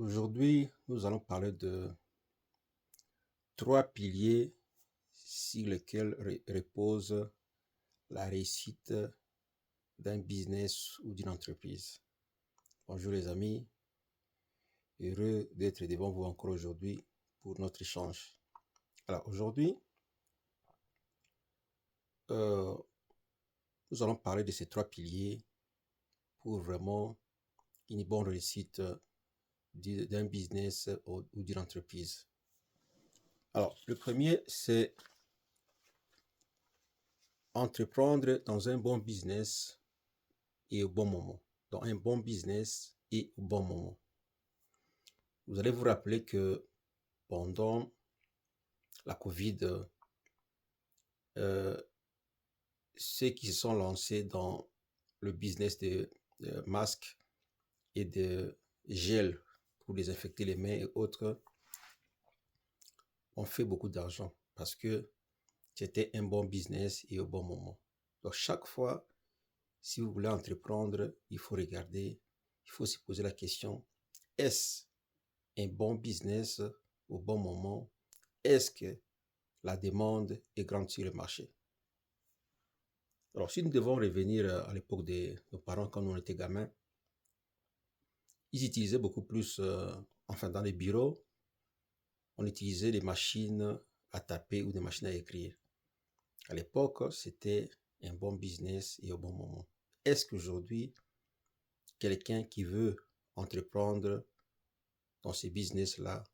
Aujourd'hui, nous allons parler de trois piliers sur lesquels repose la réussite d'un business ou d'une entreprise. Bonjour les amis, heureux d'être devant vous encore aujourd'hui pour notre échange. Alors aujourd'hui, nous allons parler de ces trois piliers pour vraiment une bonne réussite d'un business ou d'une entreprise. Alors, le premier, c'est entreprendre dans un bon business et au bon moment. Dans un bon business et au bon moment. Vous allez vous rappeler que pendant la Covid, ceux qui se sont lancés dans le business de masques et de gel pour désinfecter les mains et autres ont fait beaucoup d'argent parce que c'était un bon business et au bon moment. Donc chaque fois, si vous voulez entreprendre, il faut regarder, il faut se poser la question, est-ce un bon business au bon moment? Est-ce que la demande est grande sur le marché? Alors, si nous devons revenir à l'époque de nos parents quand on était gamins, ils utilisaient beaucoup plus, enfin dans les bureaux, on utilisait des machines à taper ou des machines à écrire. À l'époque, c'était un bon business et au bon moment. Est-ce qu'aujourd'hui, quelqu'un qui veut entreprendre dans ces business-là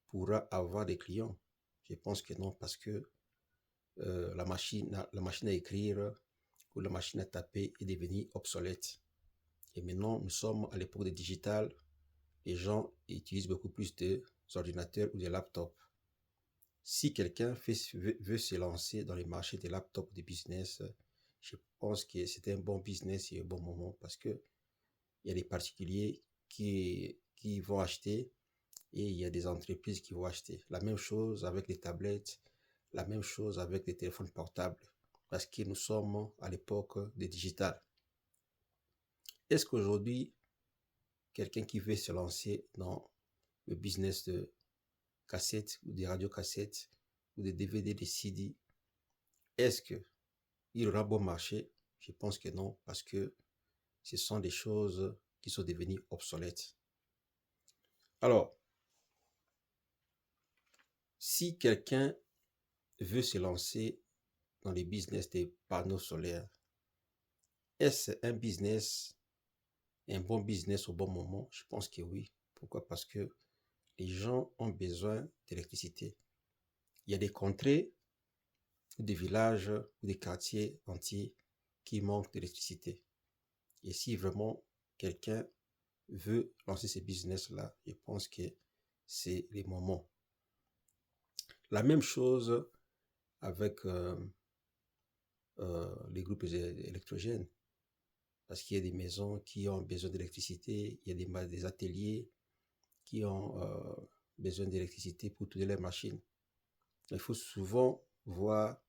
pourra avoir des clients? Je pense que non, parce que la machine à écrire ou la machine à taper est devenue obsolète. Et maintenant, nous sommes à l'époque du digital. Les gens utilisent beaucoup plus des ordinateurs ou des laptops. Si quelqu'un veut se lancer dans les marchés des laptops, des business, je pense que c'est un bon business et un bon moment parce que il y a des particuliers qui vont acheter et il y a des entreprises qui vont acheter. La même chose avec les tablettes, la même chose avec les téléphones portables, parce que nous sommes à l'époque du digital. Est-ce qu'aujourd'hui, quelqu'un qui veut se lancer dans le business de cassettes ou des radiocassettes ou des DVD, des CD, est-ce qu'il aura bon marché? Je pense que non, parce que ce sont des choses qui sont devenues obsolètes. Alors, si quelqu'un veut se lancer dans les business des panneaux solaires, est-ce un bon business au bon moment? Je pense que oui. Pourquoi? Parce que les gens ont besoin d'électricité. Il y a des contrées, des villages ou des quartiers entiers qui manquent d'électricité. Et si vraiment quelqu'un veut lancer ce business-là, je pense que c'est le moment. La même chose avec les groupes électrogènes. Parce qu'il y a des maisons qui ont besoin d'électricité, il y a des ateliers qui ont besoin d'électricité pour toutes les machines. Il faut souvent voir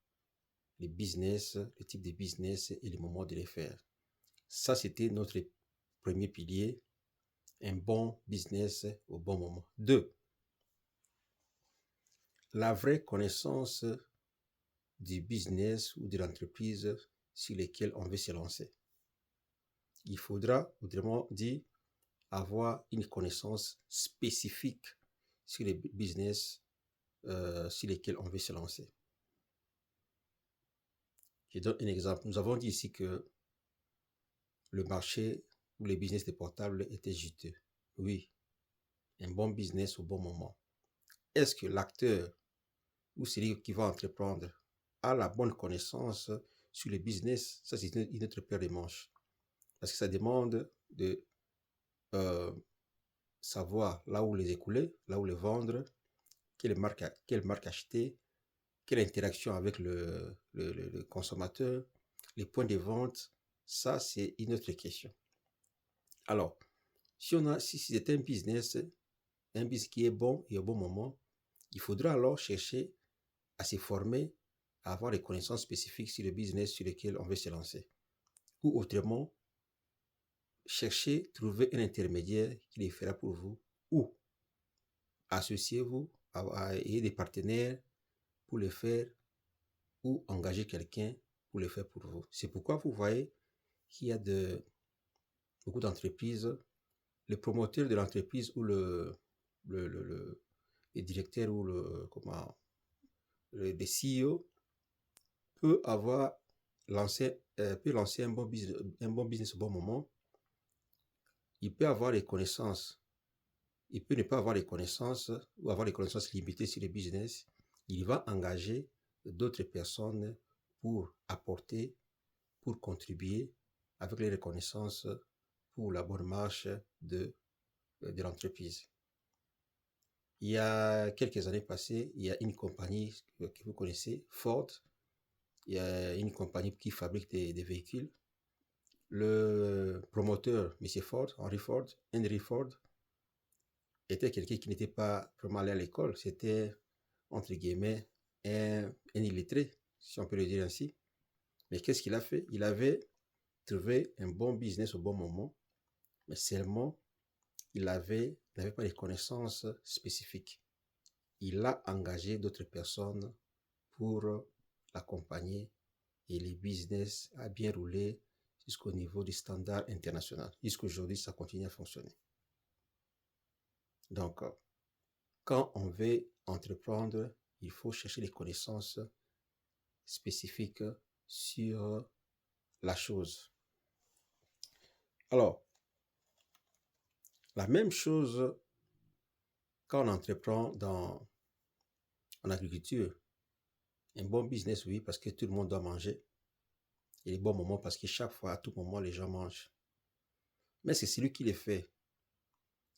les business, le type de business et le moment de les faire. Ça, c'était notre premier pilier, un bon business au bon moment. 2. La vraie connaissance du business ou de l'entreprise sur lesquelles on veut se lancer. Il faudra, autrement dit, avoir une connaissance spécifique sur les business sur lesquels on veut se lancer. Je donne un exemple. Nous avons dit ici que le marché ou les business des portables étaient juteux. Oui, un bon business au bon moment. Est-ce que l'acteur ou celui qui va entreprendre a la bonne connaissance sur le business? Ça, c'est une autre paire de manches. Parce que ça demande de savoir là où les écouler, là où les vendre, quelle marque acheter, quelle interaction avec le consommateur, les points de vente. Ça, c'est une autre question. Alors, si c'est un business qui est bon et au bon moment, il faudra alors chercher à se former, à avoir des connaissances spécifiques sur le business sur lequel on veut se lancer. Ou autrement, chercher, trouver un intermédiaire qui les fera pour vous. Ou associez-vous, ayez des partenaires pour le faire ou engagez quelqu'un pour le faire pour vous. C'est pourquoi vous voyez qu'il y a beaucoup d'entreprises, le promoteur de l'entreprise ou le directeur ou le CEO peut lancer un bon business au bon moment. Il peut avoir les connaissances. Il peut ne pas avoir les connaissances ou avoir les connaissances limitées sur le business. Il va engager d'autres personnes pour apporter, pour contribuer avec les reconnaissances pour la bonne marche de l'entreprise. Il y a quelques années passées, il y a une compagnie que vous connaissez, Ford. Il y a une compagnie qui fabrique des véhicules. Le promoteur, M. Ford, Henry Ford, était quelqu'un qui n'était pas vraiment allé à l'école. C'était, entre guillemets, un illettré, si on peut le dire ainsi. Mais qu'est-ce qu'il a fait? Il avait trouvé un bon business au bon moment, mais seulement il n'avait pas les connaissances spécifiques. Il a engagé d'autres personnes pour l'accompagner et le business a bien roulé jusqu'au niveau du standard international. Jusqu'aujourd'hui, ça continue à fonctionner. Donc, quand on veut entreprendre, il faut chercher les connaissances spécifiques sur la chose. Alors, la même chose quand on entreprend en agriculture. Un bon business, oui, parce que tout le monde doit manger. Et les bons moments, parce que chaque fois, à tout moment, les gens mangent. Mais c'est celui qui les fait.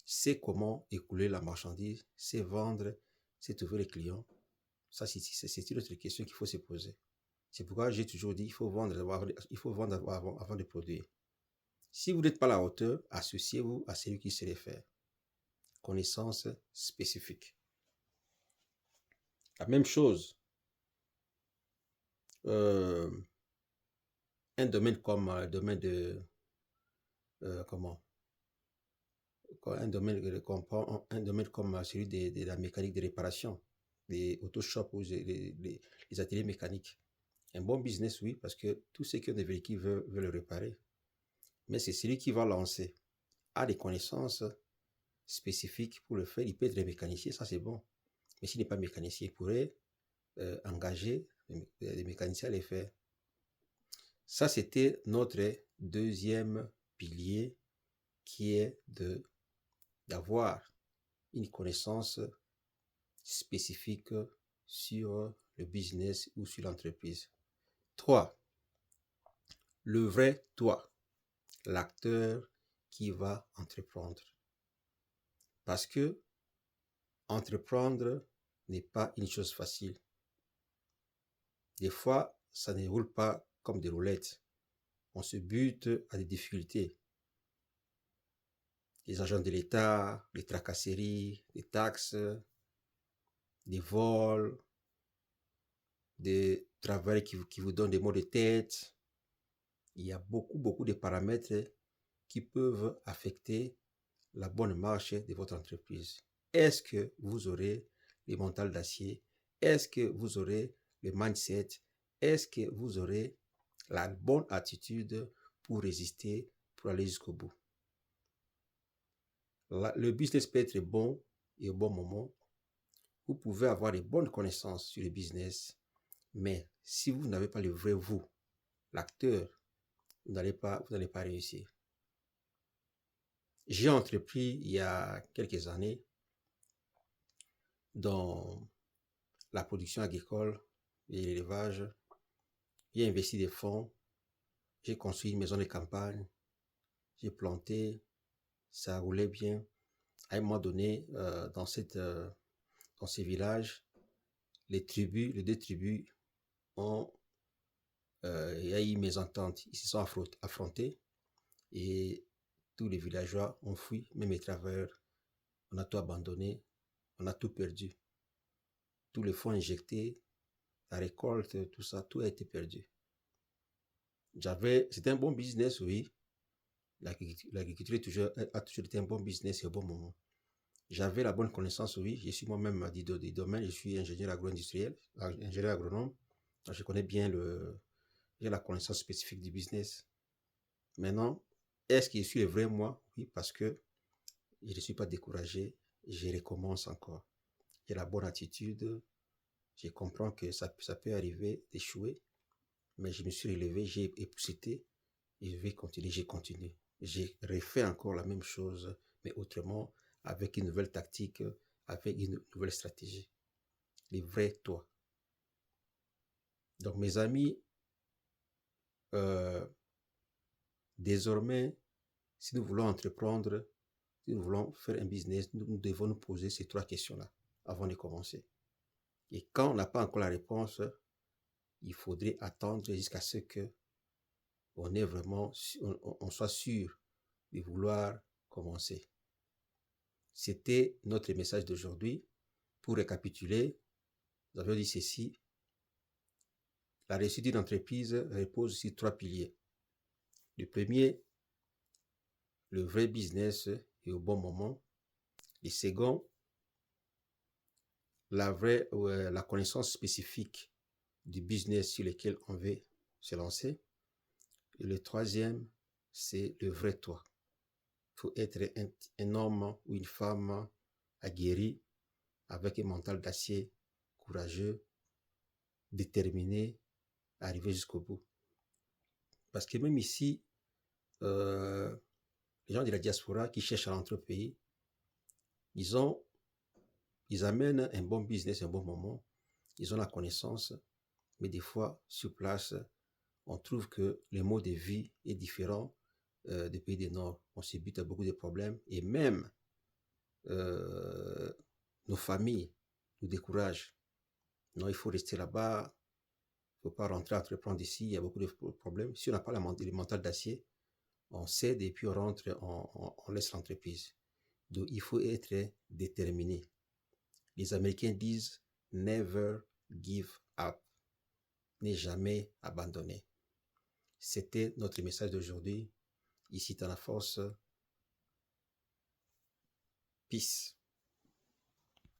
C'est comment écouler la marchandise, c'est vendre, c'est trouver les clients. Ça, c'est une autre question qu'il faut se poser. C'est pourquoi j'ai toujours dit, il faut vendre avant de produire. Si vous n'êtes pas à la hauteur, associez-vous à celui qui sait les faire. Connaissance spécifique. La même chose. Un domaine comme un domaine comme celui de la mécanique de réparation, des autoshops ou les ateliers mécaniques. Un bon business, oui, parce que tous ceux qui ont des véhicules veulent le réparer. Mais c'est celui qui va lancer, a des connaissances spécifiques pour le faire. Il peut être mécanicien, ça c'est bon. Mais s'il n'est pas mécanicien, il pourrait engager des mécaniciens à les faire. Ça, c'était notre deuxième pilier qui est d'avoir une connaissance spécifique sur le business ou sur l'entreprise. 3. Le vrai toi, l'acteur qui va entreprendre. Parce que entreprendre n'est pas une chose facile. Des fois, ça ne roule pas comme des roulettes. On se bute à des difficultés. Les agents de l'État, les tracasseries, les taxes, des vols, des travails qui vous donnent des maux de tête. Il y a beaucoup de paramètres qui peuvent affecter la bonne marche de votre entreprise. Est-ce que vous aurez le mental d'acier? Est-ce que vous aurez le mindset? Est-ce que vous aurez la bonne attitude pour résister, pour aller jusqu'au bout? Le business peut être bon et au bon moment. Vous pouvez avoir de bonnes connaissances sur le business, mais si vous n'avez pas le vrai vous, l'acteur, vous n'allez pas réussir. J'ai entrepris il y a quelques années dans la production agricole et l'élevage. J'ai investi des fonds, j'ai construit une maison de campagne, j'ai planté, ça roulait bien. À un moment donné, dans ces villages, les deux tribus il y a eu mésentente. Ils se sont affrontés et tous les villageois ont fui, même les travailleurs. On a tout abandonné, on a tout perdu. Tous les fonds injectés, la récolte, tout ça, tout a été perdu. C'était un bon business, oui. L'agriculture a toujours été un bon business et au bon moment. J'avais la bonne connaissance, oui. Je suis moi-même du domaine. Je suis ingénieur agro-industriel, ingénieur agronome. Donc, je connais bien j'ai la connaissance spécifique du business. Maintenant, est-ce que je suis le vrai moi? Oui, parce que je ne suis pas découragé. Je recommence encore. J'ai la bonne attitude. Je comprends que ça peut arriver d'échouer. Mais je me suis relevé, j'ai époussé et je vais continuer. J'ai continué. J'ai refait encore la même chose, mais autrement, avec une nouvelle tactique, avec une nouvelle stratégie. Les vrais toi. Donc, mes amis, euh, désormais, si nous voulons entreprendre, si nous voulons faire un business, nous devons nous poser ces 3 questions-là avant de commencer. Et quand on n'a pas encore la réponse, il faudrait attendre jusqu'à ce que on soit sûr de vouloir commencer. C'était notre message d'aujourd'hui. Pour récapituler, nous avions dit ceci. La réussite d'une entreprise repose sur 3 piliers. Le premier, le vrai business et au bon moment. Le second, la connaissance spécifique du business sur lequel on veut se lancer. Et le troisième, c'est le vrai toi. Il faut être un homme ou une femme aguerri, avec un mental d'acier, courageux, déterminé, à arriver jusqu'au bout. Parce que même ici, les gens de la diaspora qui cherchent à rentrer au pays, ils amènent un bon business, un bon moment, ils ont la connaissance, mais des fois, sur place, on trouve que le mode de vie est différent des pays du Nord. On se bute à beaucoup de problèmes et même nos familles nous découragent. Non, il faut rester là-bas, il ne faut pas rentrer, entreprendre ici, il y a beaucoup de problèmes. Si on n'a pas le mental d'acier, on cède et puis on rentre, on laisse l'entreprise. Donc, il faut être déterminé. Les Américains disent never give up. Ne jamais abandonner. C'était notre message d'aujourd'hui. Ici, dans la force. Peace.